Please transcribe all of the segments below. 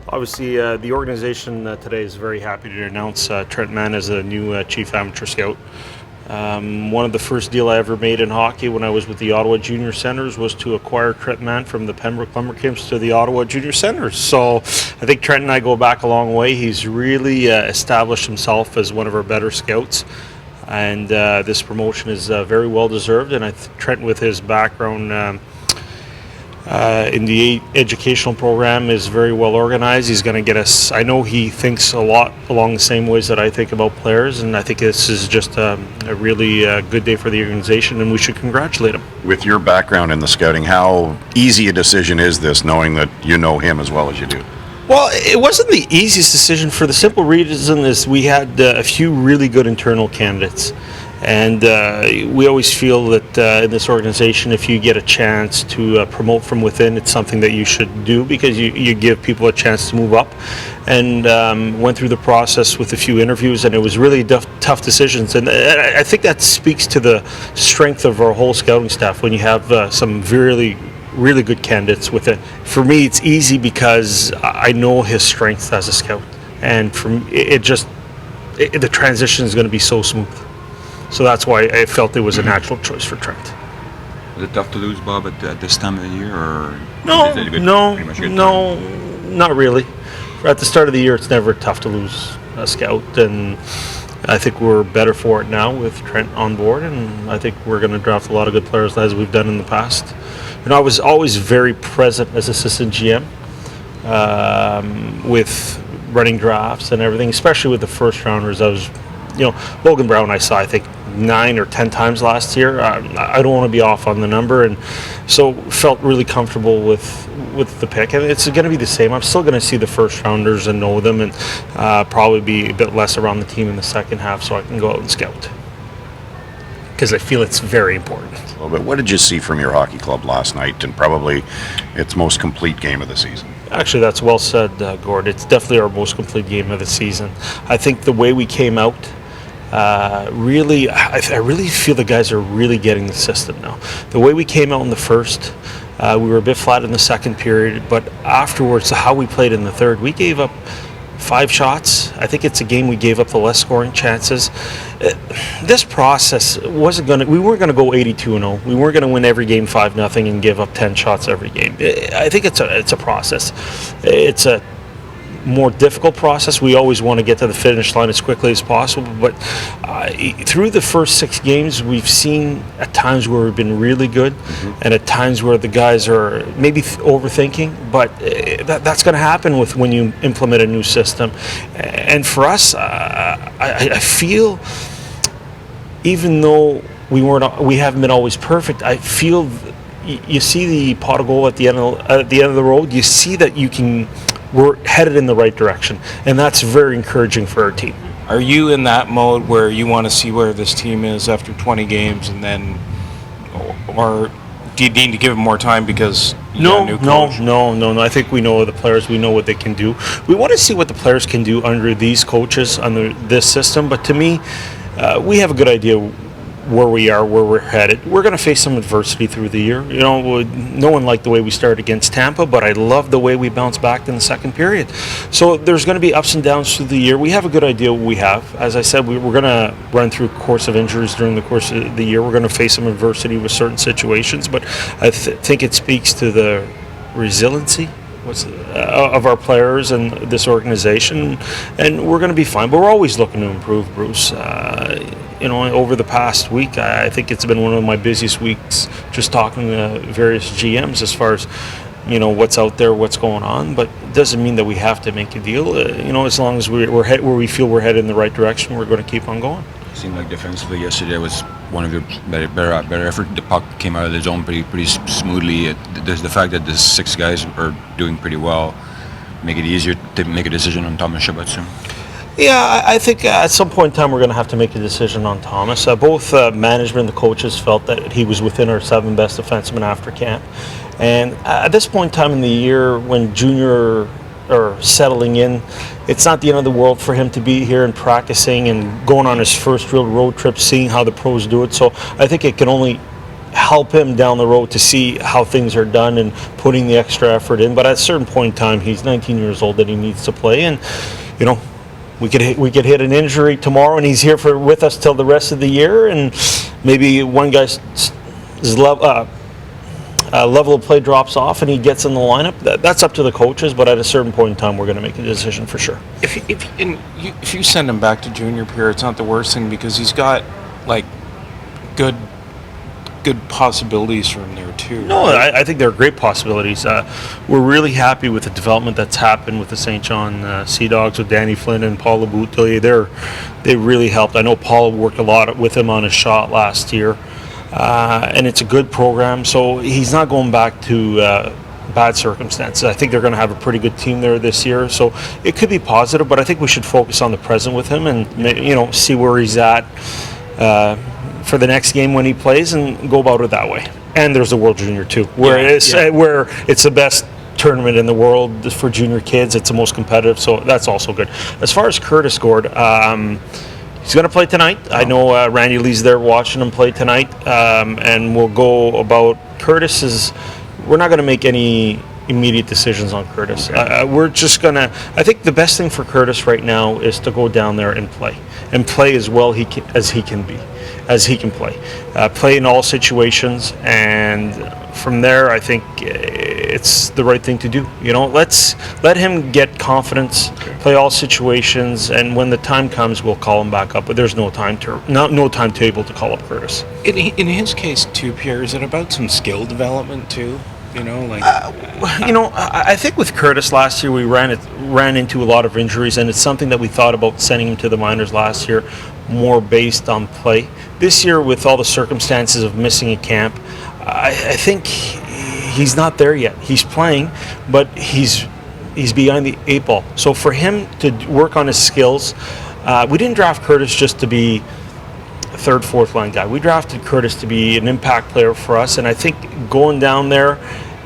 Obviously, the organization today is very happy to announce Trent Mann as a new chief amateur scout. One of the first deal I ever made in hockey when I was with the Ottawa Junior Centers was to acquire Trent Mann from the Pembroke Lumberkins to the Ottawa Junior Centers. So I think Trent and I go back a long way. He's really established himself as one of our better scouts. And this promotion is very well deserved. And Trent, with his background in the educational program, is very well organized. He's going to get us. I know he thinks a lot along the same ways that I think about players, and I think this is just a really good day for the organization, and we should congratulate him. With your background in the scouting, how easy a decision is this, knowing that you know him as well as you do? Well, it wasn't the easiest decision for the simple reason is we had a few really good internal candidates. And we always feel that in this organization, if you get a chance to promote from within, it's something that you should do because you give people a chance to move up. And went through the process with a few interviews, and it was really tough decisions. And I think that speaks to the strength of our whole scouting staff when you have some really good candidates with it. For me, it's easy because I know his strengths as a scout. And the transition is going to be so smooth. So that's why I felt it was a natural choice for Trent. Was it tough to lose Bob at this time of the year, or No, not really. At the start of the year, it's never tough to lose a scout, and I think we're better for it now with Trent on board, and I think we're going to draft a lot of good players as we've done in the past. I was always very present as assistant GM with running drafts and everything, especially with the first rounders. Logan Brown I saw, I think, 9 or 10 times last year. I don't want to be off on the number, and so felt really comfortable with the pick. And it's going to be the same. I'm still going to see the first rounders and know them, and probably be a bit less around the team in the second half so I can go out and scout, because I feel it's very important. Well, but what did you see from your hockey club last night, and probably its most complete game of the season? Actually, that's well said, Gord. It's definitely our most complete game of the season. I think the way we came out, I really feel the guys are really getting the system now. The way we came out in the first, we were a bit flat in the second period, but afterwards, how we played in the third, we gave up 5 shots. I think it's a game we gave up the less scoring chances. This process we weren't going to go 82-0. We weren't going to win every game 5-0 and give up 10 shots every game. I think it's a process. It's a more difficult process. We always want to get to the finish line as quickly as possible, but through the first 6 games, we've seen at times where we've been really good, and at times where the guys are maybe overthinking, but that's going to happen when you implement a new system. And for us, I feel, even though we haven't been always perfect, I feel you see the pot of goal at the end of the road. You see that we're headed in the right direction, and that's very encouraging for our team. Are you in that mode where you want to see where this team is after 20 games, and then, or do you need to give them more time because you got a new coach? No. I think we know the players. We know what they can do. We want to see what the players can do under these coaches, under this system. But to me, we have a good idea where we are, where we're headed. We're going to face some adversity through the year. No one liked the way we started against Tampa, but I love the way we bounced back in the second period. So there's going to be ups and downs through the year. We have a good idea what we have. As I said, we're going to run through a course of injuries during the course of the year. We're going to face some adversity with certain situations, but I think it speaks to the resiliency of our players and this organization, and we're going to be fine. But we're always looking to improve, Bruce. Over the past week, I think it's been one of my busiest weeks just talking to various GMs as far as what's out there, what's going on. But it doesn't mean that we have to make a deal. As long as we're where we feel we're headed in the right direction, we're going to keep on going. It seemed like defensively yesterday was one of your better effort. The puck came out of the zone pretty smoothly. There's the fact that the 6 guys are doing pretty well make it easier to make a decision on Thomas Chabot soon. Yeah, I think at some point in time we're going to have to make a decision on Thomas. Both management and the coaches felt that he was within our 7 best defensemen after camp. And at this point in time in the year, when junior or settling in, it's not the end of the world for him to be here and practicing and going on his first real road trip, seeing how the pros do it. So I think it can only help him down the road to see how things are done and putting the extra effort in. But at a certain point in time, he's 19 years old and he needs to play. And we could hit an injury tomorrow, and he's here with us till the rest of the year. And maybe one guy's level of play drops off and he gets in the lineup. That's up to the coaches, but at a certain point in time, we're going to make a decision for sure. If you send him back to junior Pierre, it's not the worst thing because he's got like good possibilities from there too. No, right? I think there are great possibilities. We're really happy with the development that's happened with the St. John Sea Dogs with Danny Flynn and Paul Leboutillier. They really helped. I know Paul worked a lot with him on his shot last year. And it's a good program, so he's not going back to bad circumstances. I think they're going to have a pretty good team there this year, so it could be positive, but I think we should focus on the present with him and see where he's at for the next game when he plays and go about it that way. And there's the World Junior too, where it's the best tournament in the world for junior kids. It's the most competitive, so that's also good. As far as Curtis Gord, he's going to play tonight. I know Randy Lee's there watching him play tonight, and we'll go about Curtis. We're not going to make any immediate decisions on Curtis. Okay. We're just going to. I think the best thing for Curtis right now is to go down there and play as well as he can play. Play in all situations, and from there, I think it's the right thing to do. Let's let him get confidence, play all situations, and when the time comes, we'll call him back up. But there's no timetable to call up Curtis. In his case too, Pierre, is it about some skill development too? I think with Curtis last year we ran into a lot of injuries, and it's something that we thought about sending him to the minors last year, more based on play. This year, with all the circumstances of missing a camp, I think he's not there yet. He's playing, but he's behind the 8 ball. So for him to work on his skills, we didn't draft Curtis just to be a third, fourth line guy. We drafted Curtis to be an impact player for us, and I think going down there,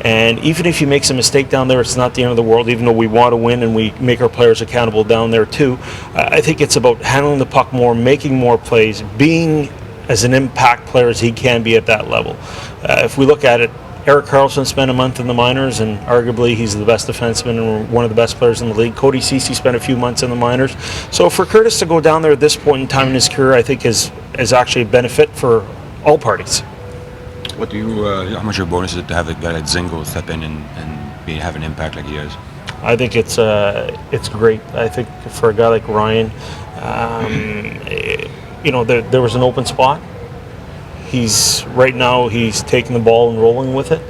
and even if he makes a mistake down there, it's not the end of the world, even though we want to win and we make our players accountable down there too. I think it's about handling the puck more, making more plays, being as an impact player as he can be at that level. If we look at it, Erik Karlsson spent a month in the minors, and arguably he's the best defenseman and one of the best players in the league. Cody Ceci spent a few months in the minors. So for Curtis to go down there at this point in time in his career, I think is actually a benefit for all parties. What do you? How much of a bonus is it to have a guy like Zingo step in and have an impact like he does? I think it's great. I think for a guy like Ryan, there was an open spot. Right now he's taking the ball and rolling with it,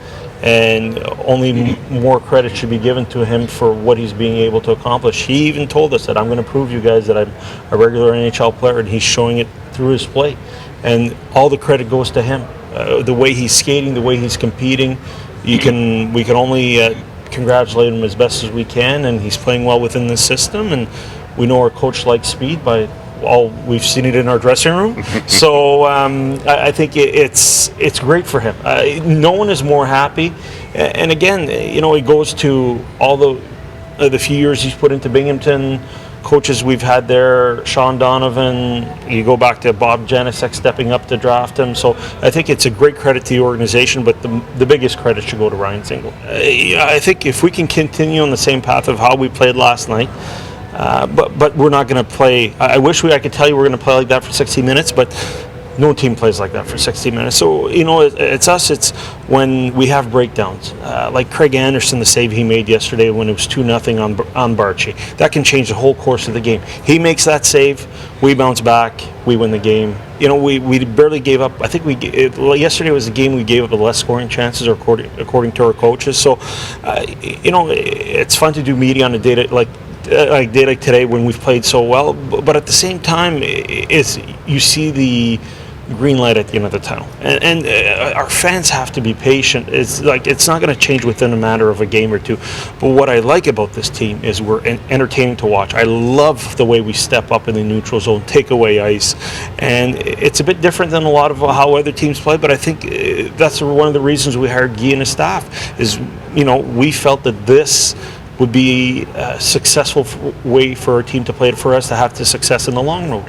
and only more credit should be given to him for what he's being able to accomplish. He even told us that I'm going to prove you guys that I'm a regular NHL player, and he's showing it through his play, and all the credit goes to him. The way he's skating, the way he's competing, we can only congratulate him as best as we can, and he's playing well within the system, and we know our coach likes speed by we've seen it in our dressing room. So I think it's great for him. No one is more happy, and again, it goes to all the few years he's put into Binghamton, coaches we've had there, Sean Donovan, you go back to Bob Janicek stepping up to draft him. So I think it's a great credit to the organization, but the biggest credit should go to Ryan Zingo. I think if we can continue on the same path of how we played last night, but we're not going to play. I wish I could tell you we're going to play like that for 60 minutes, but no team plays like that for 60 minutes. So, it's us. It's when we have breakdowns. Like Craig Anderson, the save he made yesterday when it was 2-0 on Barchi. That can change the whole course of the game. He makes that save, we bounce back, we win the game. We barely gave up. I think yesterday was a game we gave up the less scoring chances, according to our coaches. So, it's fun to do media on a day like today when we've played so well, but at the same time, you see the green light at the end of the tunnel, and our fans have to be patient. It's not going to change within a matter of a game or two. But what I like about this team is we're entertaining to watch. I love the way we step up in the neutral zone, take away ice, and it's a bit different than a lot of how other teams play. But I think that's one of the reasons we hired Guy and his staff. Is we felt that this would be a successful way for our team to play it, for us to have the success in the long road.